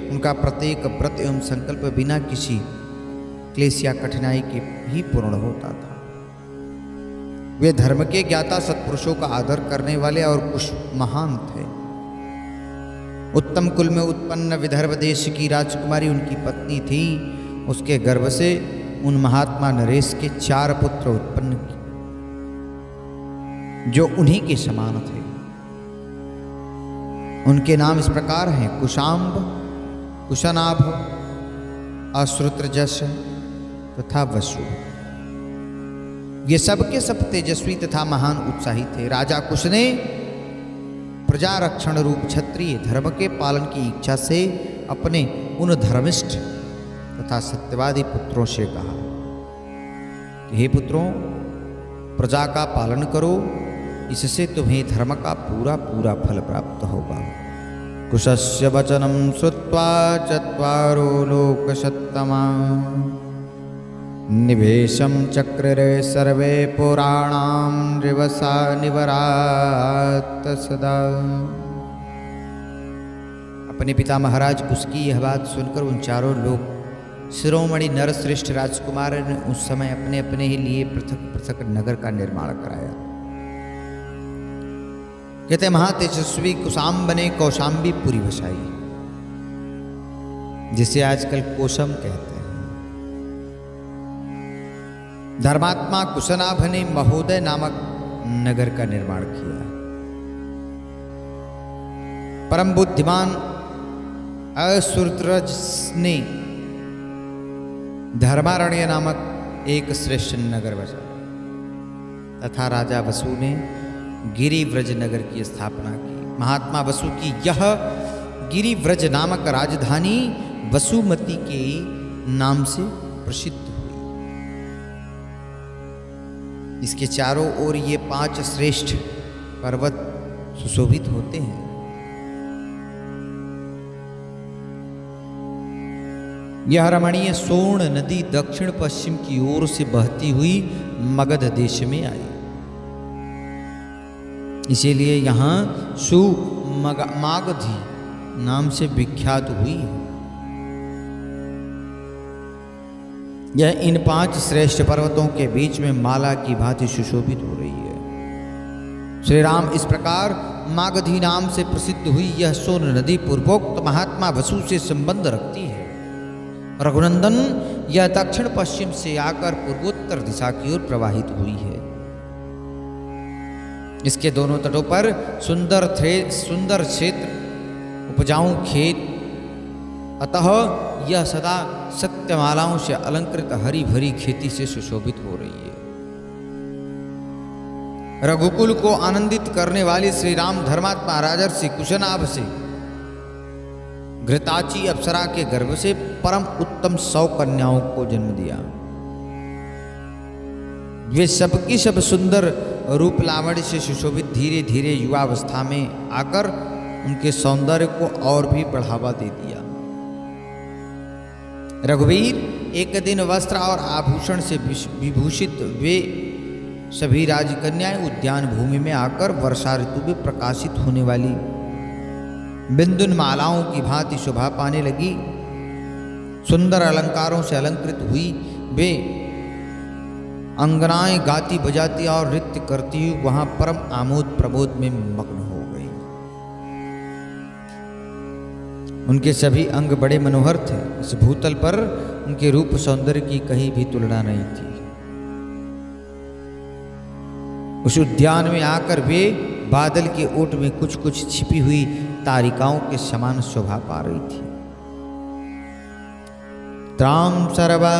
उनका प्रत्येक व्रत एवं संकल्प बिना किसी क्लेश या कठिनाई के ही पूर्ण होता था। वे धर्म के ज्ञाता, सत्पुरुषों का आदर करने वाले और कुश महान थे। उत्तम कुल में उत्पन्न विदर्भ देश की राजकुमारी उनकी पत्नी थी। उसके गर्भ से उन महात्मा नरेश के 4 पुत्र उत्पन्न किए जो उन्हीं के समान थे। उनके नाम इस प्रकार हैं, कुशाम्ब, कुशनाभ, अश्रुत्रजस तथा वसु। ये सब के सब तेजस्वी तथा महान उत्साही थे। राजा कुश ने प्रजा रक्षण रूप क्षत्रिय धर्म के पालन की इच्छा से अपने उन धर्मिष्ठ तथा सत्यवादी पुत्रों से कहा, हे पुत्रों, प्रजा का पालन करो, इससे तुम्हें धर्म का पूरा पूरा फल प्राप्त होगा। कुशस्य वचनम श्रुत्वा चत्वारो लोकसत्तमा निवेशम चक्ररे सर्वे पुराणाम रिवसा निवरात सदा। अपने पिता महाराज कुश की यह बात सुनकर उन चारों लोग शिरोमणि नरश्रेष्ठ राजकुमार ने उस समय अपने अपने ही लिए पृथक पृथक नगर का निर्माण कराया। कहते महातेजस्वी कुशाम्ब ने कौशाम्बी पुरी बसाई, जिसे आजकल कोशम कहते हैं। धर्मात्मा कुशनाभ ने महोदय नामक नगर का निर्माण किया। परम बुद्धिमान अश्रुत्रज ने धर्मारण्य नामक एक श्रेष्ठ नगर बसाया तथा राजा वसु ने गिरिव्रज नगर की स्थापना की। महात्मा वसु की यह गिरिव्रज नामक राजधानी वसुमती के नाम से प्रसिद्ध हुई। इसके चारों ओर ये 5 श्रेष्ठ पर्वत सुशोभित होते हैं। यह रमणीय सोन नदी दक्षिण पश्चिम की ओर से बहती हुई मगध देश में आई। इसीलिए यहाँ मागधी नाम से विख्यात हुई है। यह इन 5 श्रेष्ठ पर्वतों के बीच में माला की भांति सुशोभित हो रही है। श्री राम इस प्रकार मागधी नाम से प्रसिद्ध हुई यह सोन नदी पूर्वोक्त महात्मा वसु से संबंध रखती है। रघुनंदन, यह दक्षिण पश्चिम से आकर पूर्वोत्तर दिशा की ओर प्रवाहित हुई है। इसके दोनों तटों पर सुंदर क्षेत्र, उपजाऊ खेत, अतः यह सदा सत्यमालाओं से अलंकृत हरी भरी खेती से सुशोभित हो रही है। रघुकुल को आनंदित करने वाली श्री राम धर्मात्मा राजर्षि कुशनाभ से घृताची अप्सरा के गर्भ से परम उत्तम 100 कन्याओं को जन्म दिया। वे सबकी सब सुंदर रूप लावण्य से सुशोभित धीरे धीरे युवावस्था में आकर उनके सौंदर्य को और भी बढ़ावा दे दिया। रघुवीर, एक दिन वस्त्र और आभूषण से विभूषित वे सभी राजकन्याएं उद्यान भूमि में आकर वर्षा ऋतु में प्रकाशित होने वाली बिंदुन मालाओं की भांति शोभा पाने लगी। सुंदर अलंकारों से अलंकृत हुई वे अंगनाएं गाती बजाती और नृत्य करती हुई वहां परम आमोद प्रमोद में मग्न हो गई। उनके सभी अंग बड़े मनोहर थे। इस भूतल पर उनके रूप सौंदर्य की कहीं भी तुलना नहीं थी। उस उद्यान में आकर वे बादल के ओट में कुछ कुछ छिपी हुई तारिकाओं के समान शोभा पा रही थी। त्राम सर्वा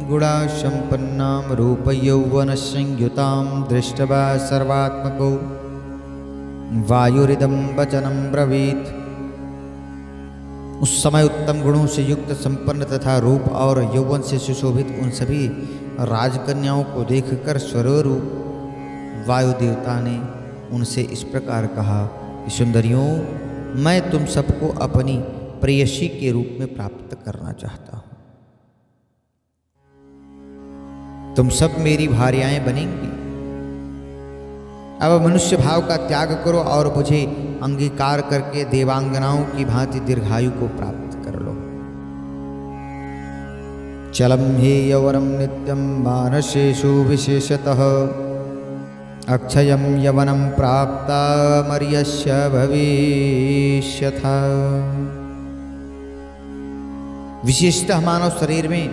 गुणा संपन्नाम रूप यौवन संयुताम दृष्टवा सर्वात्मको वायुरिदम वचनम ब्रवीत। उस समय उत्तम गुणों से युक्त संपन्न तथा रूप और यौवन से सुशोभित उन सभी राजकन्याओं को देखकर स्वरूप वायु देवता ने उनसे इस प्रकार कहा कि सुंदरियों, मैं तुम सबको अपनी प्रेयसी के रूप में प्राप्त करना चाहता हूं। तुम सब मेरी भार्याएं बनेंगी। अब मनुष्य भाव का त्याग करो और मुझे अंगीकार करके देवांगनाओं की भांति दीर्घायु को प्राप्त कर लो। चलम हे यवनम नित्यम मानसेषु विशेषतः अक्षयम यवनम प्राप्ता मर्यस्य भविष्यथा। विशेषतः मानव शरीर में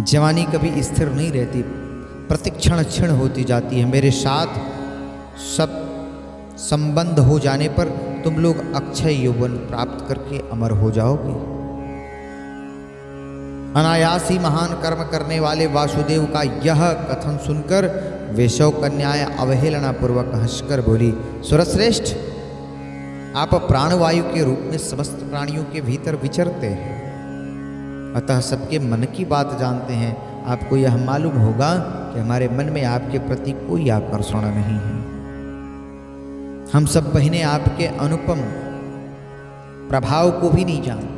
जवानी कभी स्थिर नहीं रहती, प्रतिक्षण क्षण होती जाती है। मेरे साथ सब संबंध हो जाने पर तुम लोग अक्षय यौवन प्राप्त करके अमर हो जाओगे। अनायास ही महान कर्म करने वाले वासुदेव का यह कथन सुनकर वैशव कन्याएं अवहेलना पूर्वक हंसकर बोली, सुरश्रेष्ठ, आप प्राणवायु के रूप में समस्त प्राणियों के भीतर विचरते हैं, अतः सबके मन की बात जानते हैं। आपको यह मालूम होगा कि हमारे मन में आपके प्रति कोई आकर्षण नहीं है। हम सब बहनें आपके अनुपम प्रभाव को भी नहीं जानती।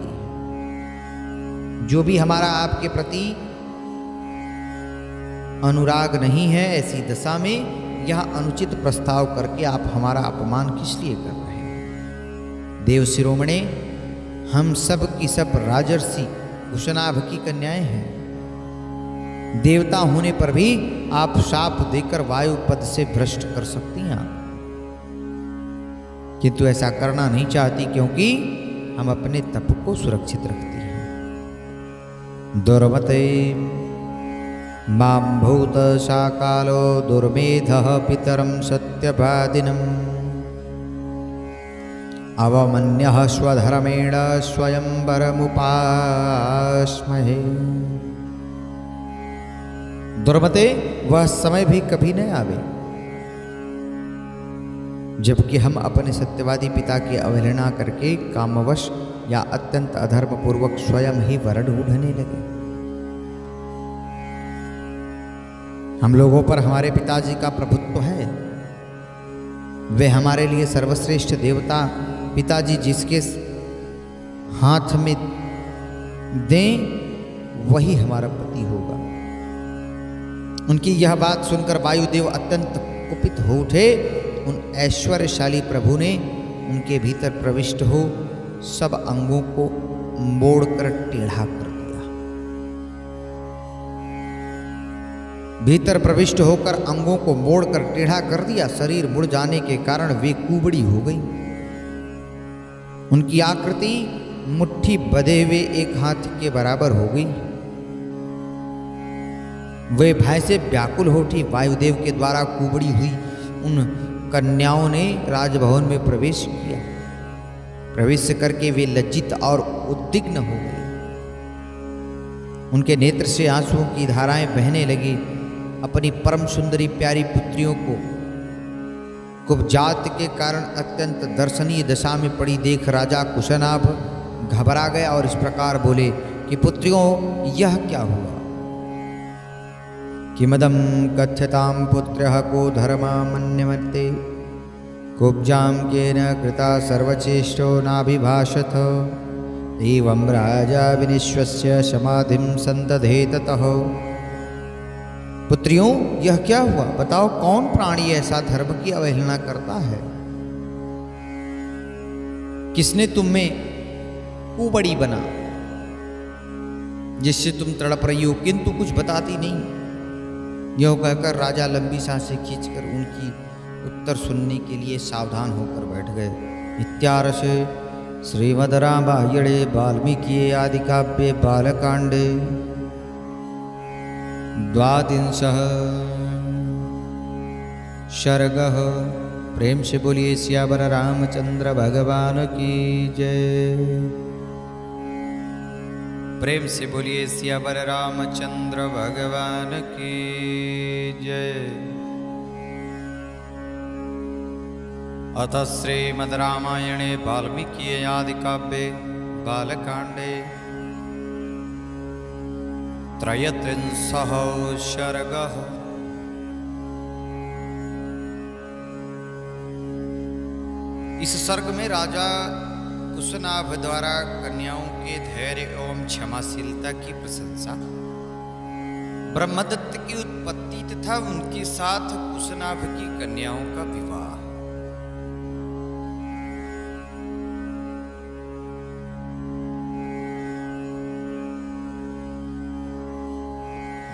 जो भी हमारा आपके प्रति अनुराग नहीं है, ऐसी दशा में यह अनुचित प्रस्ताव करके आप हमारा अपमान किस लिए कर रहे हैं? देव शिरोमणे, हम सब की सब राजर्षि कुशनाभ की कन्याएं हैं। देवता होने पर भी आप शाप देकर वायु पद से भ्रष्ट कर सकती हैं, किंतु ऐसा करना नहीं चाहती क्योंकि हम अपने तप को सुरक्षित रखते हैं। दुर्मते मां भूत शाकालो दुर्मेधः पितरं सत्यवादिनम् अवमन्यः स्वधर्मेण स्वयंवरमुपास्महे। दुर्मते, वह समय भी कभी न आवे जबकि हम अपने सत्यवादी पिता की अवहेलना करके कामवश या अत्यंत अधर्म पूर्वक स्वयं ही वर ढूंढने लगे। हम लोगों पर हमारे पिताजी का प्रभुत्व है। वे हमारे लिए सर्वश्रेष्ठ देवता, पिताजी जिसके हाथ में दें वही हमारा पति होगा। उनकी यह बात सुनकर वायुदेव अत्यंत कुपित हो उठे। उन ऐश्वर्यशाली प्रभु ने उनके भीतर प्रविष्ट हो सब अंगों को मोड़कर टेढ़ा कर दिया। भीतर प्रविष्ट होकर अंगों को मोड़कर टेढ़ा कर दिया। शरीर मुड़ जाने के कारण वे कुबड़ी हो गई। उनकी आकृति मुट्ठी बंधे हुए एक हाथी के बराबर हो गई। वे भय से व्याकुल हो उठी। वायुदेव के द्वारा कुबड़ी हुई उन कन्याओं ने राजभवन में प्रवेश किया। प्रवेश करके वे लज्जित और उद्विग्न हो गए। उनके नेत्र से आंसुओं की धाराएं बहने लगी। अपनी परम सुंदरी प्यारी पुत्रियों को कुब्जात के कारण अत्यंत दर्शनीय दशा में पड़ी देख राजा कुशनाभ घबरा गया और इस प्रकार बोले कि पुत्रियों, यह क्या हुआ? किमदं कथ्यतां पुत्रः को धर्मामन्यमत्ते कुब्जां केन कृता सर्वचेष्टो नाभिभाषथ एवं राजा विनिश्वस्य समाधिं संदधे ततः। पुत्रियों, यह क्या हुआ? बताओ, कौन प्राणी ऐसा धर्म की अवहेलना करता है? किसने तुम में कुबड़ी बना जिससे तुम तड़प रही हो, किंतु कुछ बताती नहीं? यह कहकर राजा लंबी सांसें खींचकर उनकी उत्तर सुनने के लिए सावधान होकर बैठ गए। इत्यार्ष श्रीमद् रामायणे वाल्मीकि आदि काव्ये बालकांडे 12 सर्गः। प्रेम से बोलिए सियावर रामचंद्र भगवान की जय। प्रेम से बोलिए सियावर रामचंद्र भगवान की जय। अथ श्रीमद् रामायणे वाल्मीकि आदि काव्ये बालकांडे 33 सर्गः। इस सर्ग में राजा कुशनाभ द्वारा कन्याओं के धैर्य एवं क्षमाशीलता की प्रशंसा, ब्रह्मदत्त की उत्पत्ति तथा उनके साथ कुशनाभ की कन्याओं का विवाह।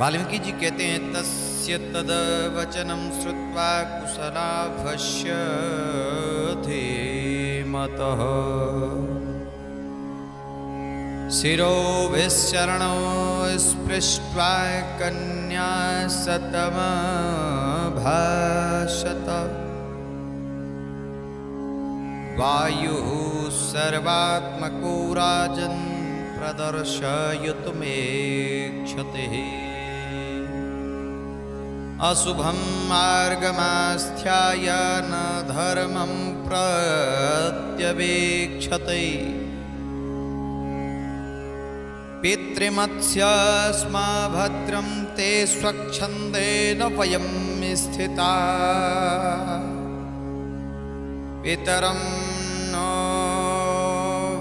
वाल्मीकि जी कहते हैं तस्य तद्वचनं श्रुत्वा कुशनाभस्य धीमतः शिरोभिश्चरणौ स्पृष्ट्वा कन्या सतमभाषत। वायुः सर्वात्मको राजन् प्रदर्शयितुमेक्षते। अशुभं मार्गमास्थ्याय न धर्मं प्रत्यवेक्षते। पितृमत्स्य स्म भद्रं ते स्वच्छन्देन वयं स्थिता। पितरं नो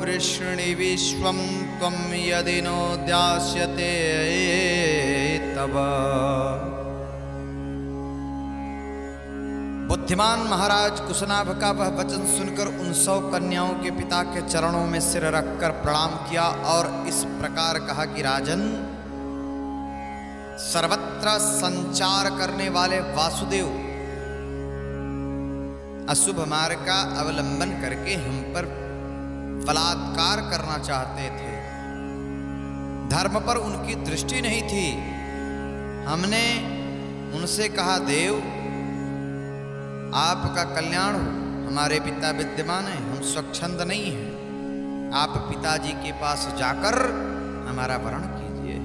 वृष्णि विश्वं त्वं यदि नो दास्यते तव। बुद्धिमान महाराज कुशनाभ का वह वचन सुनकर उन 100 कन्याओं के पिता के चरणों में सिर रखकर प्रणाम किया और इस प्रकार कहा कि राजन, सर्वत्र संचार करने वाले वासुदेव अशुभ मार्ग का अवलंबन करके हम पर बलात्कार करना चाहते थे। धर्म पर उनकी दृष्टि नहीं थी। हमने उनसे कहा, देव आपका कल्याण हो, हमारे पिता विद्यमान हैं, हम स्वच्छंद नहीं हैं, आप पिताजी के पास जाकर हमारा वरण कीजिए।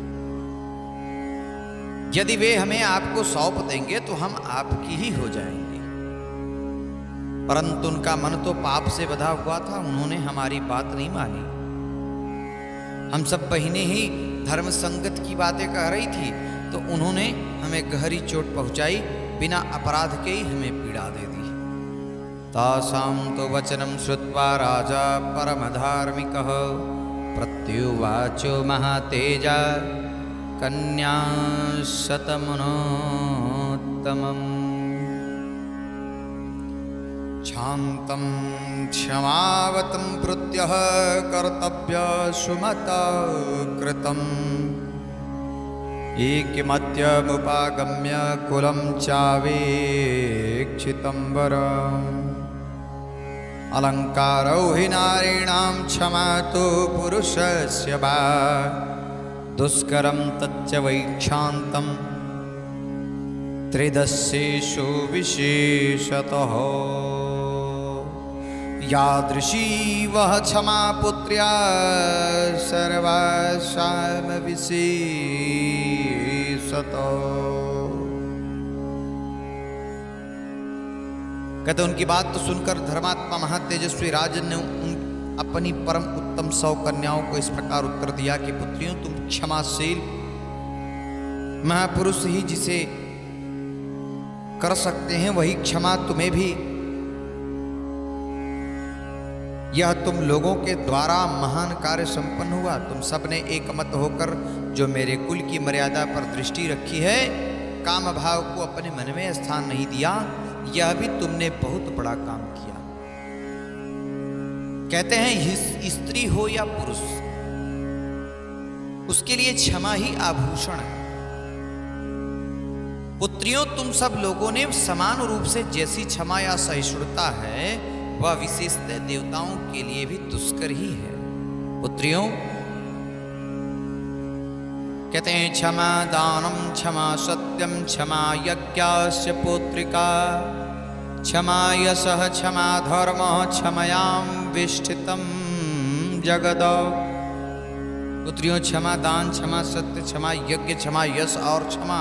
यदि वे हमें आपको सौंप देंगे तो हम आपकी ही हो जाएंगे। परंतु उनका मन तो पाप से बंधा हुआ था, उन्होंने हमारी बात नहीं मानी। हम सब बहिनें ही धर्म संगत की बातें कह रही थी तो उन्होंने हमें गहरी चोट पहुंचाई, बिना अपराध के ही हमें पीड़ा दे दी। तासां तो वचनं श्रुत्वा राजा परमधार्मिकः प्रत्युवाचो महातेजा कन्या शतमनोत्तमम्। शान्तं क्षमावतं प्रत्यह कर्तव्य सुमता कृतम्। एकमत्यमुपागम्य कुलं चावेक्षितं वरम्। अलङ्कारौ हि नारीणां क्षमा तु पुरुषस्य वा। दुष्करं तच्च वैक्षान्तं त्रिदशेषु विशेषतः। यादृशी वह क्षमा पुत्र्या सर्वासाम विशेषतो। कहते उनकी बात तो सुनकर धर्मात्मा महातेजस्वी राजन ने अपनी परम उत्तम 100 कन्याओं को इस प्रकार उत्तर दिया कि पुत्रियों, तुम क्षमाशील महापुरुष ही जिसे कर सकते हैं वही क्षमा तुम्हें भी। यह तुम लोगों के द्वारा महान कार्य संपन्न हुआ। तुम सबने एकमत होकर जो मेरे कुल की मर्यादा पर दृष्टि रखी है, काम भाव को अपने मन में स्थान नहीं दिया, यह भी तुमने बहुत बड़ा काम किया। कहते हैं स्त्री हो या पुरुष, उसके लिए क्षमा ही आभूषण है। पुत्रियों, तुम सब लोगों ने समान रूप से जैसी क्षमा या सहिष्णुता है वह विशेषतः देवताओं के लिए भी दुष्कर ही है। पुत्रियों, कहते हैं क्षमा दानम, क्षमा सत्यम, क्षमा यज्ञस्य पुत्रिका, क्षमा यशः, क्षमा धर्म, क्षमयां विष्ठितम जगद। पुत्रियों, क्षमा दान, क्षमा सत्य, क्षमा यज्ञ, क्षमा यश और क्षमा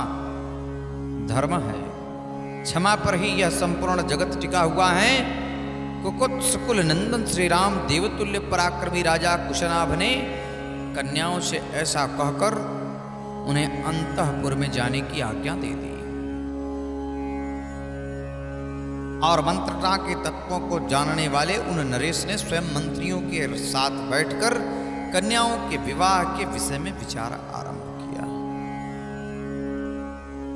धर्म है। क्षमा पर ही यह संपूर्ण जगत टिका हुआ है। कुकुत्स कुल नंदन श्री राम देवतुल्य पराक्रमी राजा कुशनाभ ने कन्याओं से ऐसा कहकर उन्हें अंतःपुर में जाने की आज्ञा दे दी। और मंत्रणा के तत्वों को जानने वाले उन नरेश ने स्वयं मंत्रियों के साथ बैठकर कन्याओं के विवाह के विषय में विचार आरंभ किया।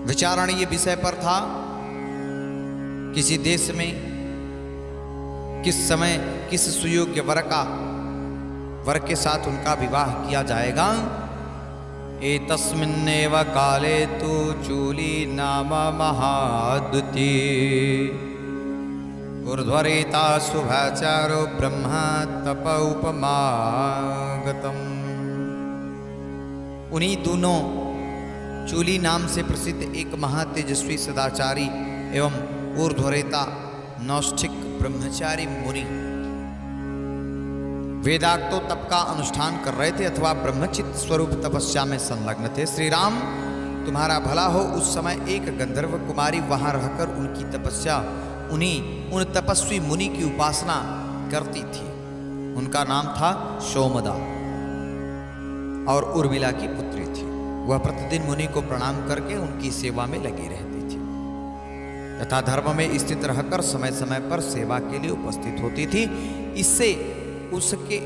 विचारण ये विषय पर था, किसी देश में किस समय किस सुयोग्य वर के साथ उनका विवाह किया जाएगा। एतस्मिन्नेव काले तु चूली नाम महाद्युति ऊर्ध्वरेता शुभाचारो ब्रह्मा तप उपमागतम। उन्हीं दोनों चूली नाम से प्रसिद्ध एक महातेजस्वी सदाचारी एवं ऊर्ध्वरेता नौष्ठिक ब्रह्मचारी मुनि वेदाक्तो तप का अनुष्ठान कर रहे थे अथवा ब्रह्मचित स्वरूप तपस्या में संलग्न थे। श्री राम तुम्हारा भला हो, उस समय एक गंधर्व कुमारी वहां रहकर उनकी तपस्या उन तपस्वी मुनि की उपासना करती थी। उनका नाम था सोमदा और उर्मिला की पुत्री थी। वह प्रतिदिन मुनि को प्रणाम करके उनकी सेवा में लगी रहती थी तथा धर्म में स्थित रहकर समय समय पर सेवा के लिए उपस्थित होती थी। इससे उसके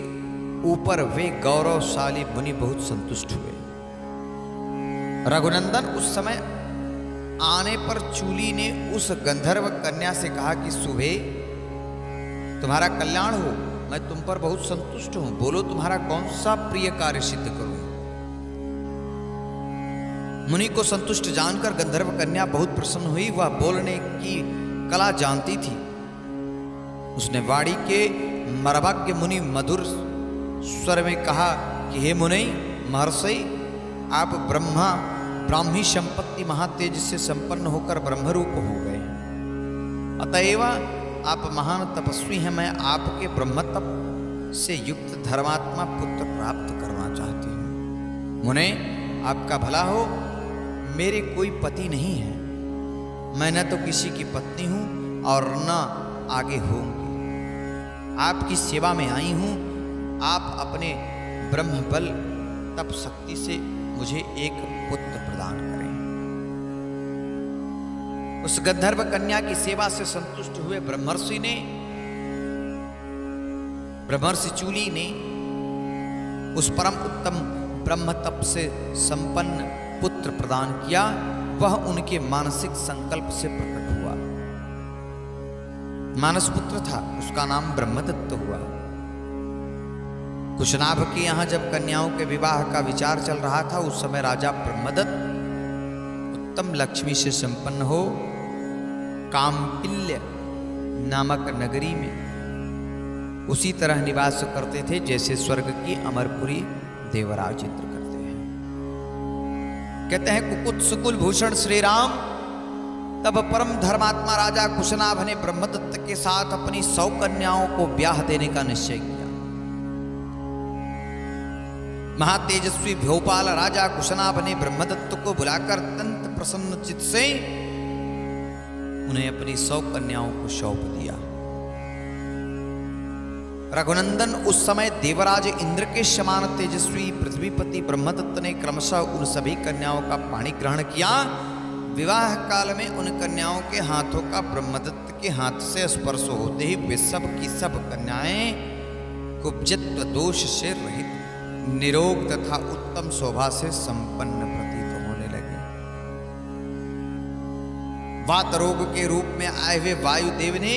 ऊपर वे गौरवशाली मुनि बहुत संतुष्ट हुए। रघुनंदन उस समय आने पर चूली ने उस गंधर्व कन्या से कहा कि सुबे तुम्हारा कल्याण हो, मैं तुम पर बहुत संतुष्ट हूं, बोलो तुम्हारा कौन सा प्रिय कार्य सिद्ध करूं। मुनि को संतुष्ट जानकर गंधर्व कन्या बहुत प्रसन्न हुई। वह बोलने की कला जानती थी। उसने वाणी के मर्भाग्य मुनि मधुर स्वर में कहा कि हे मुनि महर्षि, आप ब्राह्मी संपत्ति महातेज से संपन्न होकर ब्रह्मरूप हो गए, अतएव आप महान तपस्वी हैं। मैं आपके ब्रह्म तप से युक्त धर्मात्मा पुत्र प्राप्त करना चाहती हूँ। मुने आपका भला हो, मेरे कोई पति नहीं है। मैं न तो किसी की पत्नी हूँ और न आगे होंगी। आपकी सेवा में आई हूँ। आप अपने ब्रह्म बल तप शक्ति से मुझे एक पुत्र प्रदान करें। उस गंधर्व कन्या की सेवा से संतुष्ट हुए ब्रह्मर्षि चूली ने उस परम उत्तम ब्रह्म तप से संपन्न पुत्र प्रदान किया। वह उनके मानसिक संकल्प से प्रकट हुआ। मानस पुत्र था, उसका नाम ब्रह्मदत्त हुआ। कुशनाभ के यहाँ जब कन्याओं के विवाह का विचार चल रहा था, उस समय राजा ब्रह्मदत्त उत्तम लक्ष्मी से संपन्न हो कामपिल्य नामक नगरी में उसी तरह निवास करते थे जैसे स्वर्ग की अमरपुरी देवराज इंद्र करते हैं। कहते हैं कुकुत्स कुलभूषण श्री राम तब परम धर्मात्मा राजा कुशनाभ ने ब्रह्मदत्त के साथ अपनी 100 कन्याओं को ब्याह देने का निश्चय किया। महातेजस्वी भोपाल राजा कुशनाभ ने ब्रह्मदत्त को बुलाकर अत्यंत प्रसन्न चित्त से उन्हें अपनी 100 कन्याओं को सौंप दिया। रघुनंदन उस समय देवराज इंद्र के समान तेजस्वी पृथ्वीपति ब्रह्मदत्त ने क्रमशः उन सभी कन्याओं का पाणी ग्रहण किया। विवाह काल में उन कन्याओं के हाथों का ब्रह्मदत्त के हाथ से स्पर्श होते ही वे सब की सब कन्याएं कुब्जित्व दोष से रहित, निरोग तथा उत्तम शोभा से संपन्न प्रतीत होने लगे। वात रोग के रूप में आए हुए वायुदेव ने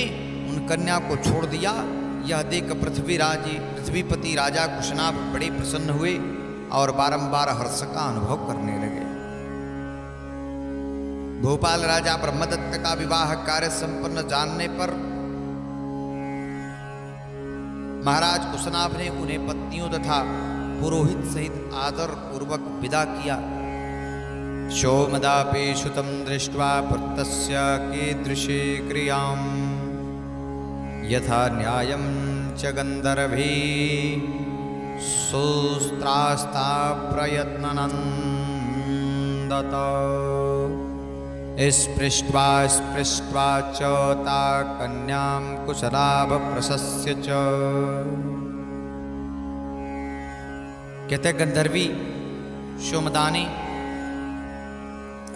उन कन्या को छोड़ दिया। यह देख पृथ्वीपति राजा कुशनाभ बड़े प्रसन्न हुए और बारंबार हर्ष का अनुभव करने लगे। भोपाल राजा ब्रह्मदत्त का विवाह कार्य संपन्न जानने पर महाराज कुशनाभ ने उन्हें पत्नियों तथा पुरोहित सहित आदर पूर्वक विदा किया। सोमदापि सुतं दृष्ट्वा पुत्रस्य कीदृशी क्रियां यथा न्यायं च गन्धर्वी सुस्त्रास्ता प्रयत्ननन्दत स्पृष्ट्वा च ता कन्यां कुशनाभ प्रशस्य च। कहते गंधर्वी सोमदानी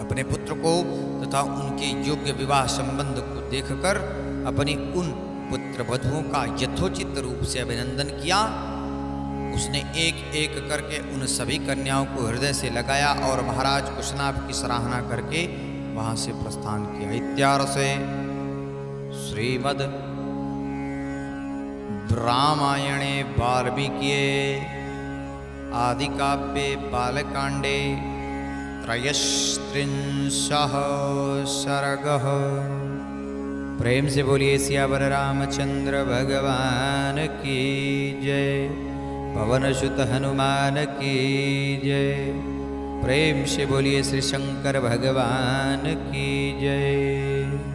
अपने पुत्र को तथा उनके योग्य विवाह संबंध को देखकर अपनी उन पुत्र वधुओं का यथोचित रूप से अभिनंदन किया। उसने एक एक करके उन सभी कन्याओं को हृदय से लगाया और महाराज कुशनाभ की सराहना करके वहां से प्रस्थान किया। इत्यार्थ से श्रीमद् रामायणे वाल्मीकिये आदि काव्ये बालकांडे त्रयस्त्रिंशः सर्गः। प्रेम से बोलिए सियावर रामचंद्र भगवान की जय, पवन सुत हनुमान की जय। प्रेम से बोलिए श्री शंकर भगवान की जय।